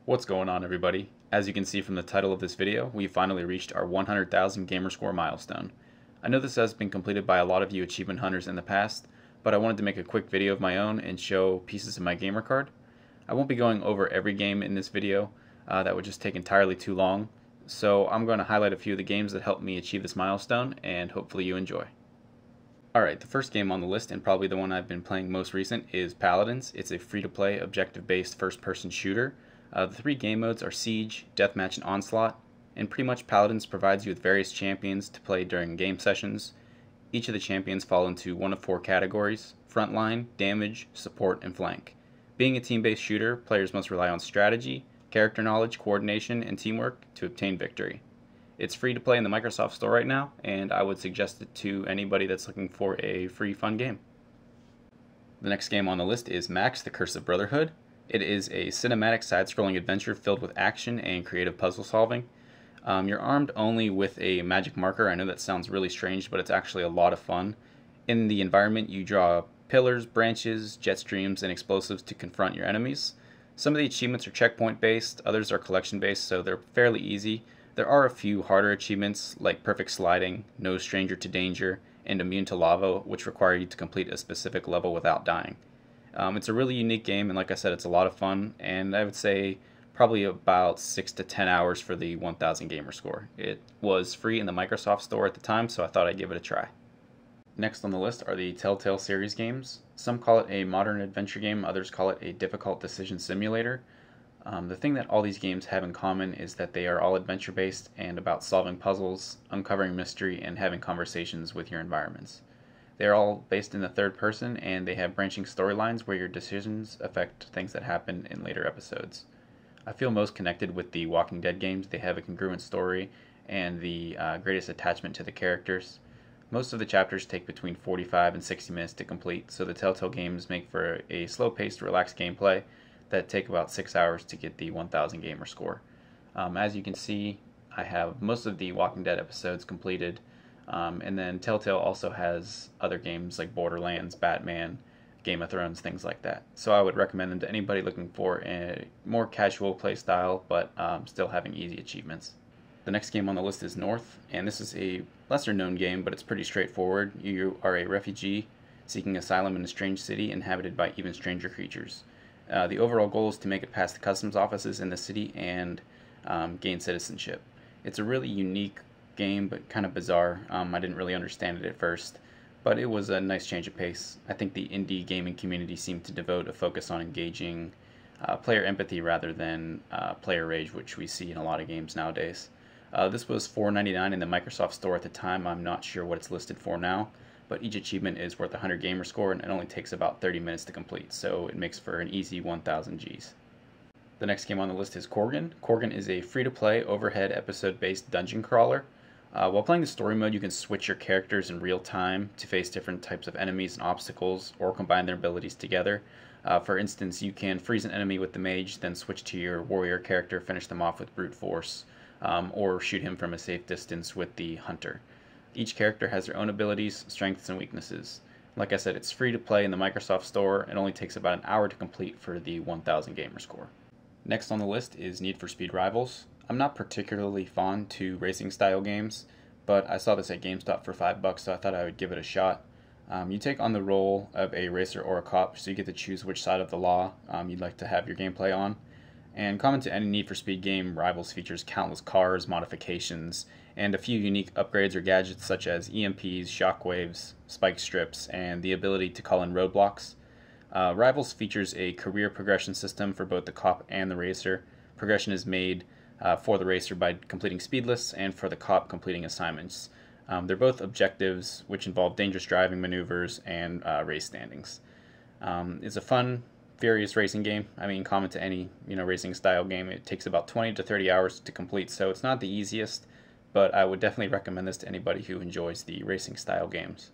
What's going on, everybody? As you can see from the title of this video, we finally reached our 100,000 Gamerscore milestone. I know this has been completed by a lot of you achievement hunters in the past, but I wanted to make a quick video of my own and show pieces of my gamer card. I won't be going over every game in this video, that would just take entirely too long, so I'm going to highlight a few of the games that helped me achieve this milestone, and hopefully you enjoy. Alright, the first game on the list, and probably the one I've been playing most recent, is Paladins. It's a free-to-play, objective-based first-person shooter. The three game modes are Siege, Deathmatch, and Onslaught, and pretty much Paladins provides you with various champions to play during game sessions. Each of the champions fall into one of four categories: Frontline, Damage, Support, and Flank. Being a team-based shooter, players must rely on strategy, character knowledge, coordination, and teamwork to obtain victory. It's free to play in the Microsoft Store right now, and I would suggest it to anybody that's looking for a free, fun game. The next game on the list is Max: The Curse of Brotherhood. It is a cinematic side-scrolling adventure filled with action and creative puzzle solving. You're armed only with a magic marker. I know that sounds really strange, but it's actually a lot of fun. In the environment, you draw pillars, branches, jet streams, and explosives to confront your enemies. Some of the achievements are checkpoint-based, others are collection-based, so they're fairly easy. There are a few harder achievements, like Perfect Sliding, No Stranger to Danger, and Immune to Lava, which require you to complete a specific level without dying. It's a really unique game, and like I said, it's a lot of fun, and I would say probably about 6 to 10 hours for the 1000 Gamerscore. It was free in the Microsoft Store at the time, so I thought I'd give it a try. Next on the list are the Telltale series games. Some call it a modern adventure game, others call it a difficult decision simulator. The thing that all these games have in common is that they are all adventure-based and about solving puzzles, uncovering mystery, and having conversations with your environments. They are all based in the third person, and they have branching storylines where your decisions affect things that happen in later episodes. I feel most connected with the Walking Dead games. They have a congruent story and the greatest attachment to the characters. Most of the chapters take between 45 and 60 minutes to complete, so the Telltale games make for a slow-paced, relaxed gameplay that take about 6 hours to get the 1000 Gamerscore. As you can see, I have most of the Walking Dead episodes completed, and then Telltale also has other games like Borderlands, Batman, Game of Thrones, things like that. So I would recommend them to anybody looking for a more casual play style, but still having easy achievements. The next game on the list is North, and this is a lesser known game, but it's pretty straightforward. You are a refugee seeking asylum in a strange city inhabited by even stranger creatures. The overall goal is to make it past the customs offices in the city and gain citizenship. It's a really unique game, but kind of bizarre. I didn't really understand it at first, but it was a nice change of pace. I think the indie gaming community seemed to devote a focus on engaging player empathy rather than player rage, which we see in a lot of games nowadays. This was $4.99 in the Microsoft Store at the time. I'm not sure what it's listed for now, but each achievement is worth 100 Gamerscore, and it only takes about 30 minutes to complete, so it makes for an easy 1000 Gs. The next game on the list is Korgan. Korgan is a free-to-play, overhead, episode-based dungeon crawler. While playing the story mode, you can switch your characters in real time to face different types of enemies and obstacles, or combine their abilities together. For instance, you can freeze an enemy with the mage, then switch to your warrior character, finish them off with brute force, or shoot him from a safe distance with the hunter. Each character has their own abilities, strengths, and weaknesses. Like I said, it's free to play in the Microsoft Store. It only takes about an hour to complete for the 1000 Gamerscore. Next on the list is Need for Speed Rivals. I'm not particularly fond to racing style games, but I saw this at GameStop for $5, so I thought I would give it a shot. You take on the role of a racer or a cop, so you get to choose which side of the law you'd like to have your gameplay on. And common to any Need for Speed game, Rivals features countless cars, modifications, and a few unique upgrades or gadgets such as EMPs, shockwaves, spike strips, and the ability to call in roadblocks. Rivals features a career progression system for both the cop and the racer. Progression is made for the racer by completing speed lists, and for the cop completing assignments. They're both objectives which involve dangerous driving maneuvers and race standings. It's a fun, furious racing game. I mean, common to any racing style game. It takes about 20 to 30 hours to complete, so it's not the easiest, but I would definitely recommend this to anybody who enjoys the racing style games.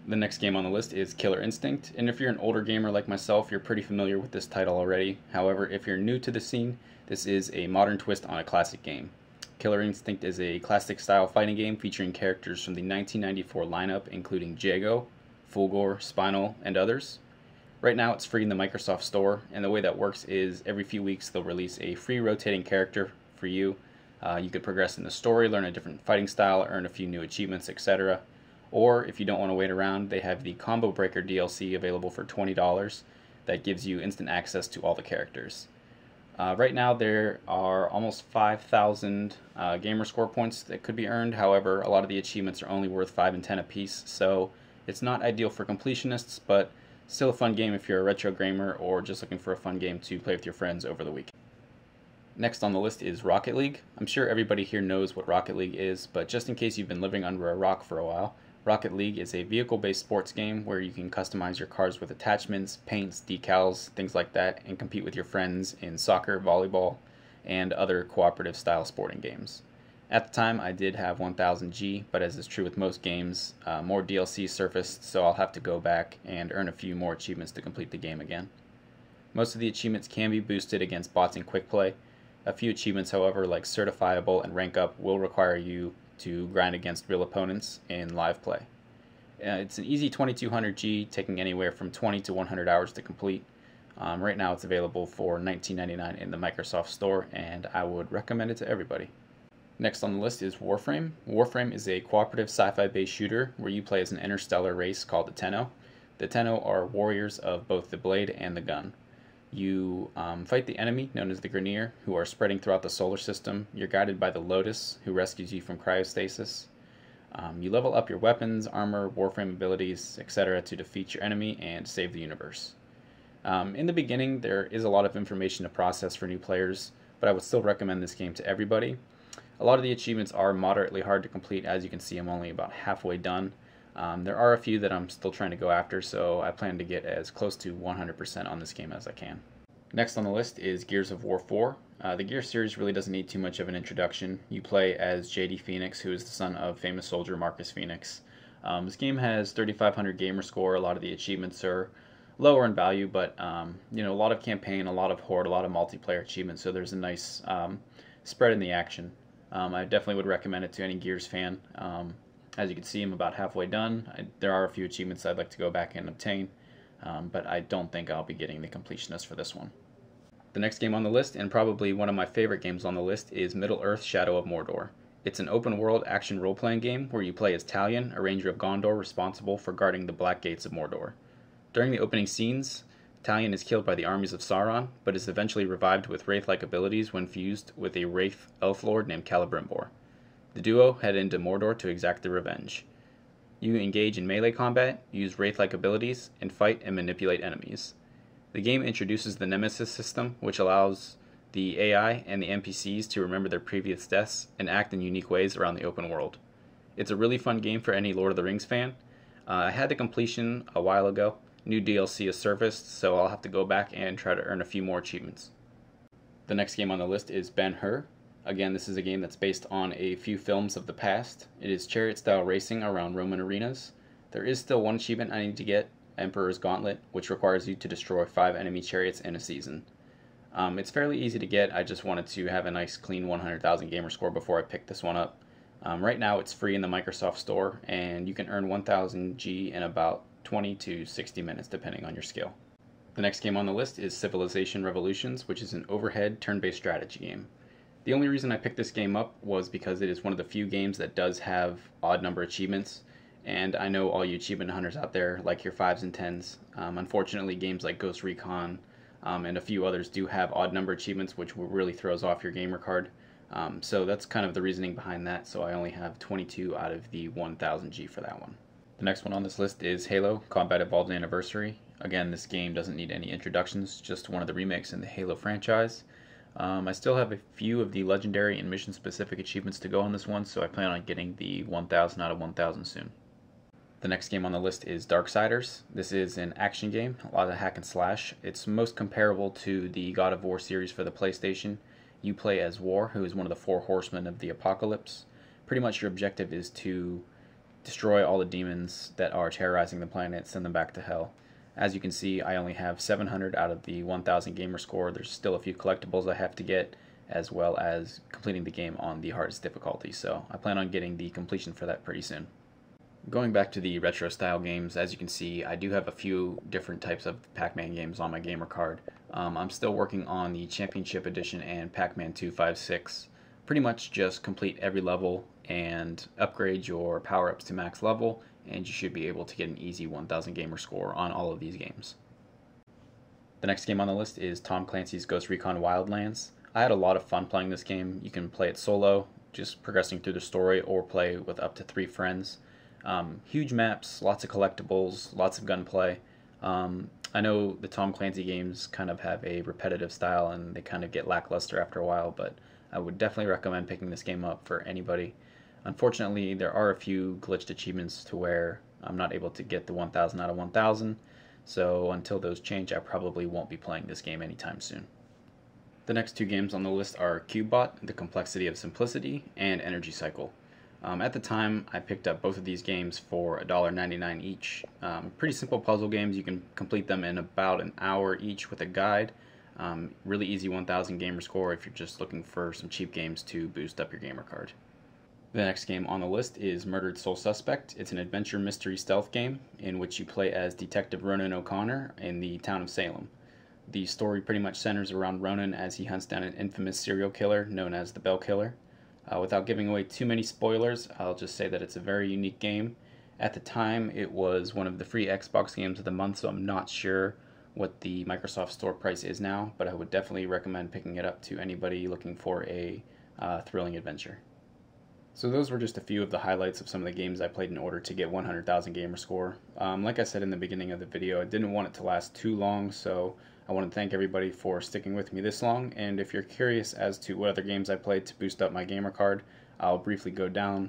The next game on the list is Killer Instinct, and if you're an older gamer like myself, you're pretty familiar with this title already. However, if you're new to the scene, this is a modern twist on a classic game. Killer Instinct is a classic style fighting game featuring characters from the 1994 lineup, including Jago, Fulgore, Spinal, and others. Right now it's free in the Microsoft Store, and the way that works is every few weeks they'll release a free rotating character for you. You could progress in the story, learn a different fighting style, earn a few new achievements, etc. Or if you don't want to wait around, they have the Combo Breaker DLC available for $20 that gives you instant access to all the characters. Right now there are almost 5,000 Gamerscore points that could be earned. However, a lot of the achievements are only worth 5 and 10 apiece, so it's not ideal for completionists, but still a fun game if you're a retro gamer or just looking for a fun game to play with your friends over the weekend. Next on the list is Rocket League. I'm sure everybody here knows what Rocket League is, but just in case you've been living under a rock for a while, Rocket League is a vehicle-based sports game where you can customize your cars with attachments, paints, decals, things like that, and compete with your friends in soccer, volleyball, and other cooperative style sporting games. At the time, I did have 1000G, but as is true with most games, more DLC surfaced, so I'll have to go back and earn a few more achievements to complete the game again. Most of the achievements can be boosted against bots in quick play. A few achievements, however, like certifiable and rank up, will require you to grind against real opponents in live play. It's an easy 2200G, taking anywhere from 20 to 100 hours to complete. Right now it's available for $19.99 in the Microsoft Store, and I would recommend it to everybody. Next on the list is Warframe. Warframe is a cooperative sci-fi based shooter where you play as an interstellar race called the Tenno. The Tenno are warriors of both the blade and the gun. You fight the enemy, known as the Grineer, who are spreading throughout the solar system. You're guided by the Lotus, who rescues you from cryostasis. You level up your weapons, armor, Warframe abilities, etc. to defeat your enemy and save the universe. In the beginning, there is a lot of information to process for new players, but I would still recommend this game to everybody. A lot of the achievements are moderately hard to complete. As you can see, I'm only about halfway done. There are a few that I'm still trying to go after, so I plan to get as close to 100% on this game as I can. Next on the list is Gears of War 4. The Gears series really doesn't need too much of an introduction. You play as JD Phoenix, who is the son of famous soldier Marcus Phoenix. This game has 3,500 Gamerscore. A lot of the achievements are lower in value, but a lot of campaign, a lot of horde, a lot of multiplayer achievements, so there's a nice spread in the action. I definitely would recommend it to any Gears fan. As you can see, I'm about halfway done. There are a few achievements I'd like to go back and obtain, but I don't think I'll be getting the completionist for this one. The next game on the list, and probably one of my favorite games on the list, is Middle-earth: Shadow of Mordor. It's an open-world action role-playing game where you play as Talion, a ranger of Gondor responsible for guarding the Black Gates of Mordor. During the opening scenes, Talion is killed by the armies of Sauron, but is eventually revived with wraith-like abilities when fused with a wraith elf lord named Celebrimbor. The duo head into Mordor to exact their revenge. You engage in melee combat, use wraith-like abilities, and fight and manipulate enemies. The game introduces the Nemesis system, which allows the AI and the NPCs to remember their previous deaths and act in unique ways around the open world. It's a really fun game for any Lord of the Rings fan. I had the completion a while ago. New DLC has surfaced, so I'll have to go back and try to earn a few more achievements. The next game on the list is Ben-Hur. Again, this is a game that's based on a few films of the past. It is chariot-style racing around Roman arenas. There is still one achievement I need to get, Emperor's Gauntlet, which requires you to destroy 5 enemy chariots in a season. It's fairly easy to get. I just wanted to have a nice clean 100,000 Gamerscore before I picked this one up. Right now it's free in the Microsoft Store, and you can earn 1000 G in about 20 to 60 minutes depending on your skill. The next game on the list is Civilization Revolutions, which is an overhead turn-based strategy game. The only reason I picked this game up was because it is one of the few games that does have odd number achievements, and I know all you achievement hunters out there like your 5s and 10s. Unfortunately, games like Ghost Recon and a few others do have odd number achievements, which really throws off your gamer card. So that's kind of the reasoning behind that, so I only have 22 out of the 1000 G for that one. The next one on this list is Halo Combat Evolved Anniversary. Again, this game doesn't need any introductions, just one of the remakes in the Halo franchise. I still have a few of the legendary and mission specific achievements to go on this one, so I plan on getting the 1000 out of 1000 soon. The next game on the list is Darksiders. This is an action game, a lot of hack and slash. It's most comparable to the God of War series for the PlayStation. You play as War, who is one of the 4 horsemen of the apocalypse. Pretty much your objective is to destroy all the demons that are terrorizing the planet, send them back to hell. As you can see, I only have 700 out of the 1000 Gamerscore. There's still a few collectibles I have to get, as well as completing the game on the hardest difficulty, so I plan on getting the completion for that pretty soon. Going back to the retro style games, as you can see, I do have a few different types of Pac-Man games on my gamer card. I'm still working on the Championship Edition and Pac-Man 256. Pretty much just complete every level and upgrade your power-ups to max level, and you should be able to get an easy 1000 gamer score on all of these games. The next game on the list is Tom Clancy's Ghost Recon Wildlands. I had a lot of fun playing this game. You can play it solo, just progressing through the story, or play with up to 3 friends. Huge maps, lots of collectibles, lots of gunplay. I know the Tom Clancy games kind of have a repetitive style and they kind of get lackluster after a while, but I would definitely recommend picking this game up for anybody. Unfortunately, there are a few glitched achievements to where I'm not able to get the 1000 out of 1000, so until those change, I probably won't be playing this game anytime soon. The next 2 games on the list are Cubebot, The Complexity of Simplicity, and Energy Cycle. At the time, I picked up both of these games for $1.99 each. Pretty simple puzzle games. You can complete them in about an hour each with a guide. Really easy 1000 gamer score if you're just looking for some cheap games to boost up your gamer card. The next game on the list is Murdered Soul Suspect. It's an adventure mystery stealth game in which you play as Detective Ronan O'Connor in the town of Salem. The story pretty much centers around Ronan as he hunts down an infamous serial killer known as the Bell Killer. Without giving away too many spoilers, I'll just say that it's a very unique game. At the time, it was one of the free Xbox games of the month, so I'm not sure what the Microsoft Store price is now, but I would definitely recommend picking it up to anybody looking for a thrilling adventure. So those were just a few of the highlights of some of the games I played in order to get 100,000 gamer score. Like I said in the beginning of the video, I didn't want it to last too long, so I want to thank everybody for sticking with me this long, and if you're curious as to what other games I played to boost up my gamer card, I'll briefly go down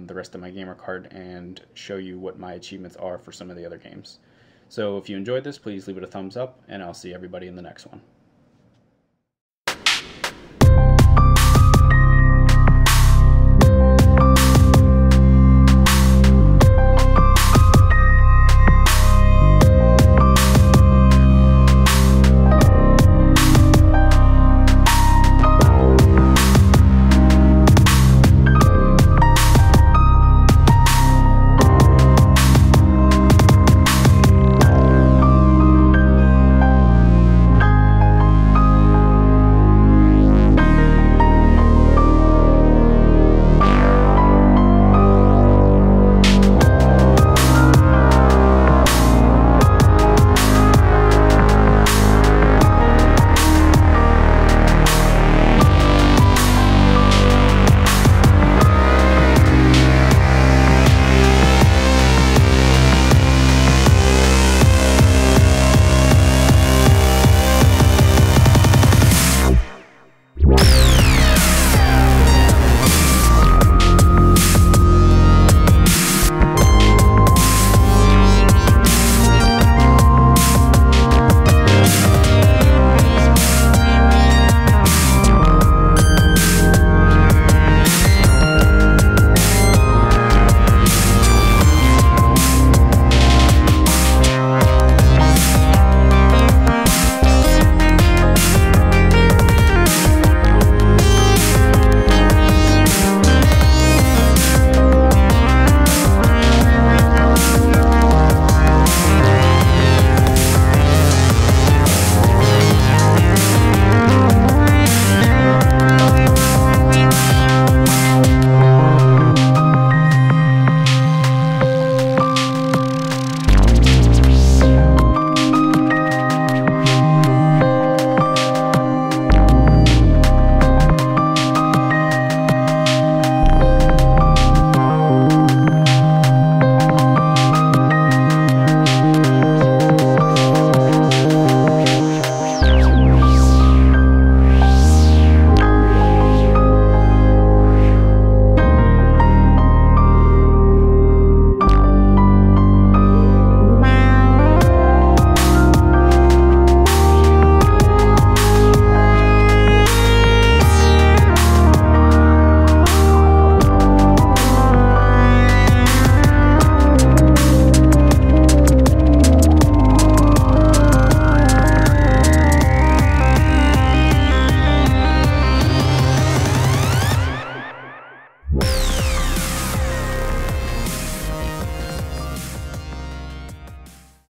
the rest of my gamer card and show you what my achievements are for some of the other games. So if you enjoyed this, please leave it a thumbs up, and I'll see everybody in the next one.